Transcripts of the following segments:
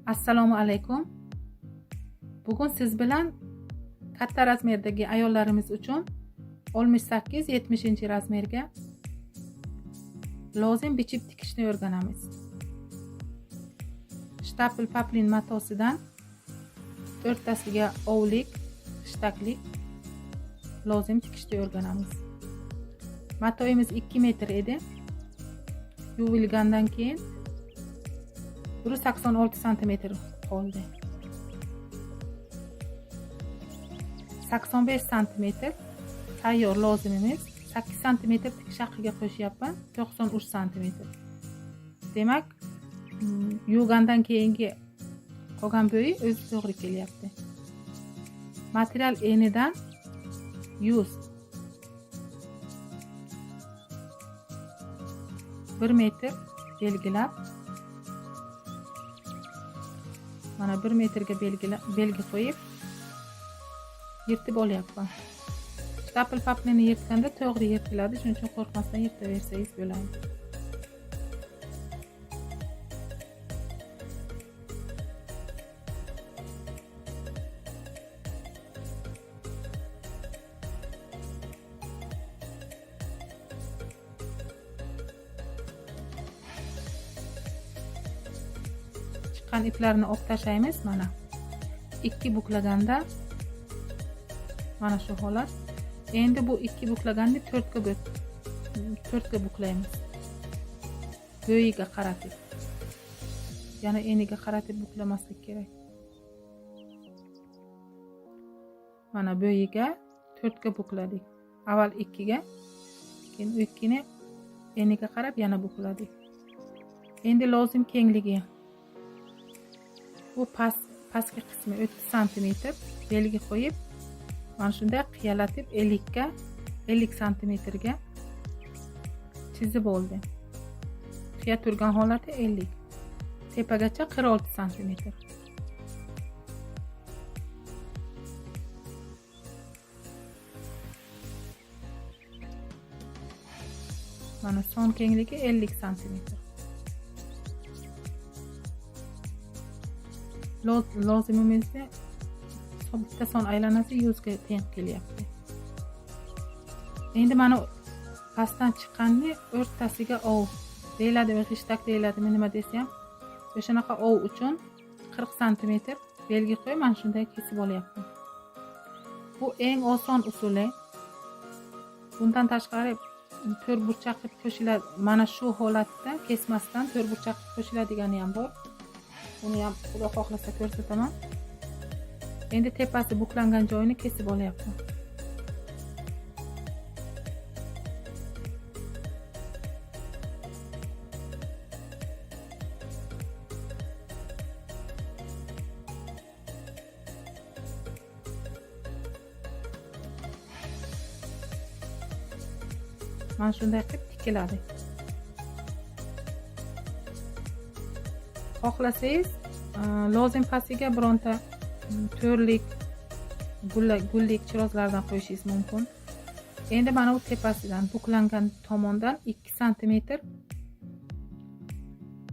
Assalomu alaykum. Bugun siz bilan katta razmerdagi ayollarimiz uchun 68-70 razmerga lozim bichib tikishni o'rganamiz. Shtapl paplin matosidan o'rtasiga ovlik, shtaklik lozim tikishni o'rganamiz. Matoyimiz 2 metr edi. Yuvilgandan keyin 186 cm qoldi. 85 cm tayyor lozimimiz. 8 cm tikish haqiga qo'shyapman. 93 cm. Demak, yuvgandan keyingi qolgan bo'yi o'zi to'g'ri kelyapti. Material enidan 100 1 metr belgilab, mana 1 metrga belgi qo'yib yirtib olyapman. Shtapl paplini yirtganda to'g'ri yirtiladi, shuning uchun qo'rqmasdan yirtaversangiz bo'ladi. Chiqqan iplarni olib tashlaymiz. Mana 2 buklaganda mana shu holat. Endi bu 2 buklaganda 4ga buklaymiz. Bo'yiga qaratib. Yana eniga qaratib buklamaslik kerak. Mana bo'yiga 4ga bukladik. Avval 2ga, keyin 2ni eniga qarab yana bukladik. Endi lozim kengligi. Bu pastki qismi 30 cm belgi qo'yib, mana shunday qiyalatib 50 cm ga chizib oldi. Qiya turgan holati 50. Tepagacha 46 cm. Mana son kengligi 50 cm. Lozimimizda bitta son aylanasi 100 ga teng kelyapti. Endi mana pastdan chiqqanni o'rtasiga ov deyiladi, g'ishtak deyiladi, nima desam, o'shanaqa ov uchun 40 cm belgi qo'yib, mana shunday kesib olyapman. Bu eng oson usuli. Bundan tashqari to'rtburchak qilib qo'shiladi. Mana shu holatda kesmasdan to'rtburchak qilib qo'shiladigani ham bor. Buni ham xudo xohlasa ko'rsataman. Endi tepasi buklangan joyini kesib olyapman. Mana shunday qilib tikiladi. Xohlasangiz lozim pastiga bironta to'rlik gullik chirozlardan qo'yishingiz mumkin. Endi mana bu tepasidan buklangan tomondan 2 cm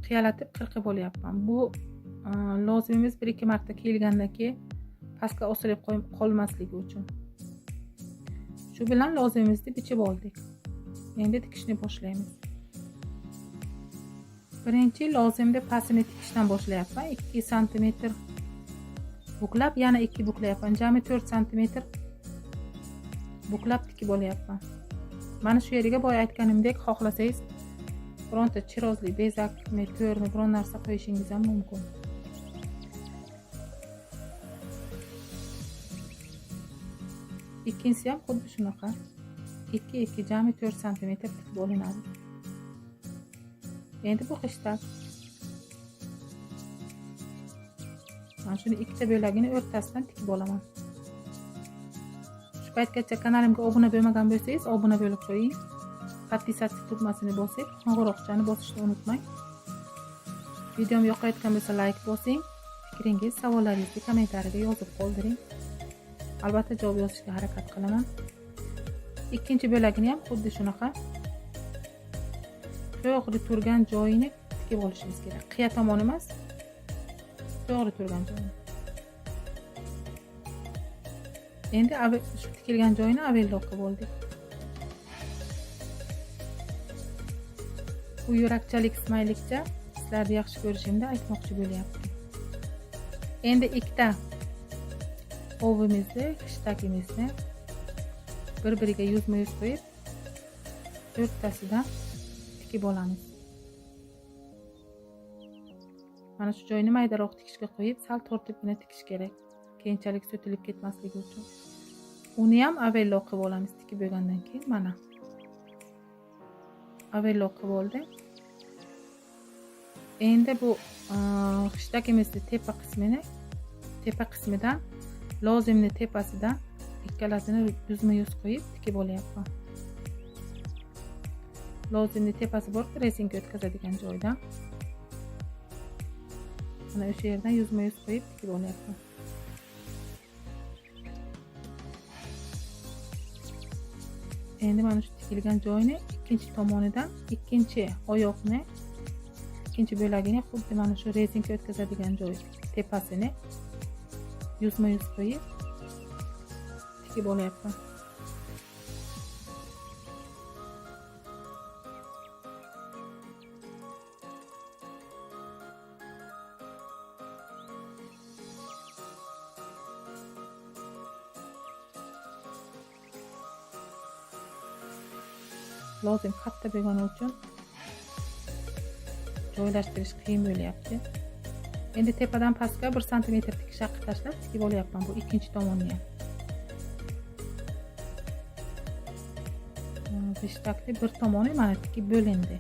qiyalatib qirqib olyapman. Bu lozimimiz 1-2 marta kiyilgandan keyin pastga osilib qolmasligi uchun. Shu bilan lozimimizni bichib oldik. Endi tikishni boshlaymiz. Birinchi lozimni pastini tikishdan boshlayapman. 2 cm buklab, yana 2 buklayapman. Jami 4 cm buklab tikib olyapman. Mana shu yeriga boya aytganimdek, xohlasangiz bironta chirozli bezakmi, to'rmi biron narsa qo'yishingiz ham mumkin. Ikkinchisi ham xuddi shunaqa. 2 jami 4 cm tikib olinadi. Endi bu xishtak. Mana shuni ikkita bo'lagini o'rtasidan tikib olaman. Shu paytgacha kanalimga obuna bo'lmagan bo'lsangiz, obuna bo'lib qo'ying. Podpisatsiya tugmasini bosib, qo'ng'iroqchani bosishni unutmang. Videom yoqayotgan bo'lsa like bosing. Fikringiz, savollaringizni kommentariyaga yozib qoldiring. Albatta javob yozishga harakat qilaman. Ikkinchi bo'lagini ham xuddi shunaqa to'g'ri turgan joyini tikib olishimiz kerak. Qiya tomon emas, to'g'ri turgan joyini. Endi shu tikilgan joyini overlock qilib oldik. Bu yurakchalik ismaylikcha sizlarni yaxshi ko'rishimni aytmoqchi bo'lyapman. Endi ikkita ovimizni, xishtagimizni bir-biriga yuzma-yuz qo'yib, o'rtasidan tikib olamiz. Mana shu joyni maydaroq tikishga qo'yib, sal tortibgina tikish kerak. Keyinchalik so'tilib ketmasligi uchun. Uni ham overlock qilib olamiz tikib bo'lgandan keyin mana. Overlock qilib oldim. Endi bu xishtagimizni tepa qismidan lozimni tepasidan ikkalasini yuzma-yuz qo'yib tikib olyapman. Lozimni tepasi bor, rezinka o'tkazadigan joydan. Mana o'sha yerdan yuzma-yuz qo'yib tikib olyapman. Endi mana shu tikilgan joyni ikkinchi tomonidan ikkinchi oyoqni, ikkinchi bo'lagini xuddi mana shu rezinka o'tkazadigan joy tepasini yuzma-yuz qo'yib tikib olyapman. Lozim katta bo'lgani uchun joylashtirish qiyin bo'lyapti. Endi tepadan pastga 1 sm tikish haqqi tashlab tikib olyapman bu ikkinchi tomonni ham. Xishtakni bir tomoni mana tikib bo'lindi.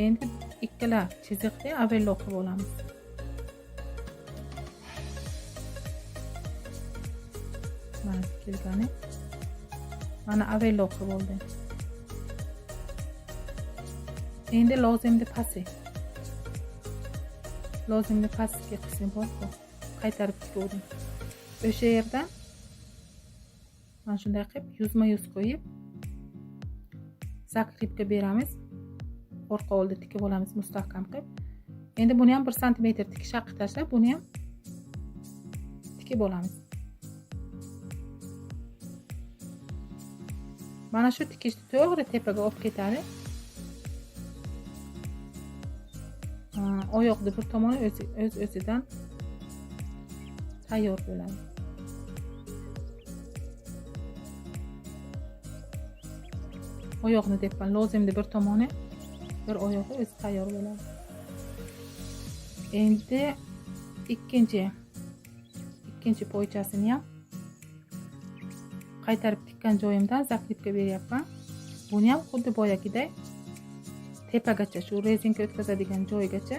Endi ikkala chiziqni overlock qilib olamiz. Mana tikilgani. Mana overlock qilib oldim. Endi lozimni pastki qismi bor-ku, qaytarib tikdim. O'sha yerdan mana shunday qilib yuzma-yuz qo'yib zakripka beramiz. Orqa oldi tikib olamiz mustahkam qilib. Endi buni ham 1 sm tikish haqqi tashlab, buni ham tikib olamiz. Mana shu tikishni to'g'ri tepaga olib ketadi. Oyoqni bir tomoni o'zidan tayyor bo'ladi. Oyoqni deyapman, lozimni bir tomoni, bir oyog'i o'zi tayyor bo'ladi. Endi ikkinchi poychasini ham qaytarib tikkan joyimdan zaklipka beryapman. Buni ham xuddi boyagidek tepagacha, shu rezinka o'tkazadigan joygacha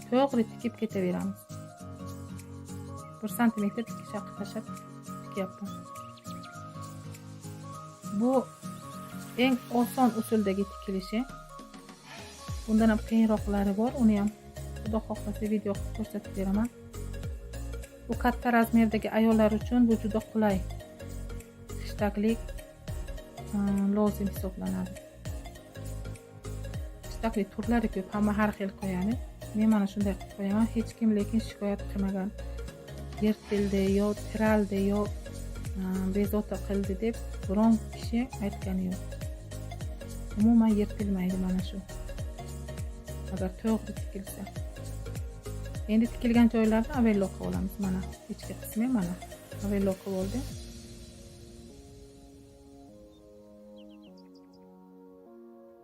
to'g'ri tikib ketaveramiz. 1 sm tikish haqqi tashlab tikyapman. Bu eng oson usuldagi tikilishi. Bundan ham qiyinroqlari bor. Uni ham xudo xohlasa video qilib ko'rsatib beraman. Bu katta razmerdagi ayollar uchun bu juda qulay. Xishtaglik lozim hisoblanadi. Xishtaglik turlari ko'p, hamma har xil qo'yadi. Men mana shunday qilib qo'yaman. Hech kim lekin shikoyat qilmagan. Yirtildi yo tiraldi yo bezovta qildi deb biron kishi aytgani yo'q. Umuman yirtilmaydi mana shu. Agar to'g'ri tikilsa. Endi tikilgan joylarni overlock qilib olamiz. Mana ichki qismi mana overlock qilib oldim.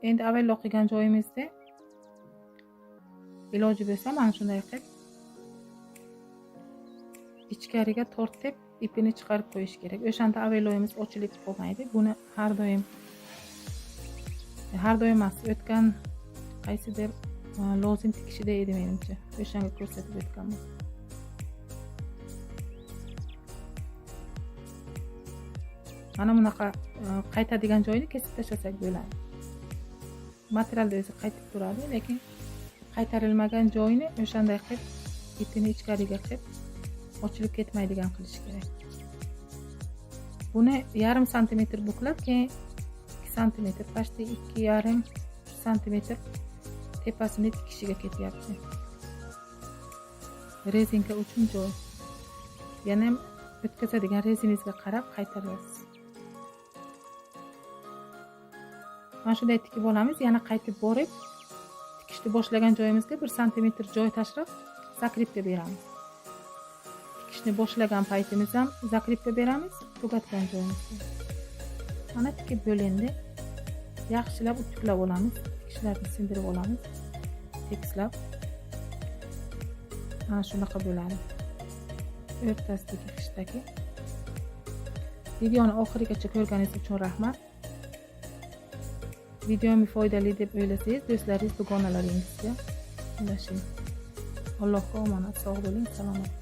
Endi overlock qilgan joyimizda iloji bo'lsa mana shunday qilib ichkariga tortib ipini chiqarib qo'yish kerak. O'shanda overlockimiz ochilib qolmaydi. Buni har doim emas, o'tgan qaysidir lozim tikishida edi menimcha. O'shanga ko'rsatib o'tganman. Mana bunaqa qaytadigan joyini kesib tashlasak bo'ladi. Materialda o'zi qaytib turadi, lekin qaytarilmagan joyini o'shanday qilib ipini ichkariga qilib ochilib ketmaydigan qilish kerak. Buni 0,5 santimetr buklab, keyin 2 santimetr, pashti 2,5 santimetr tepasini tikishiga ketyapti. rezinka uchun joy. Yana ham o'tkazadigan reziningizga qarab qaytarasiz. Mana shunday tikib olamiz. Yana qaytib borib tikishni boshlagan joyimizga 1 santimetr joy tashlab zakripka beramiz. Tikishni boshlagan paytimizda ham zakripka beramiz, tugatgan joyimizga. Mana tikib bo'lindi. Yaxshilab utiklab olamiz. Tikishlarni sindirib olamiz. Tekislab. Mana shunaqa bo'ladi. O'rtasidagi qishdagi. Videoni oxirigacha ko'rganingiz uchun rahmat. Videomi foydali deb o'ylasangiz, do'stlaringiz, dugonalaringizga ulashing. Allohga omonat, sog' bo'ling, salomat.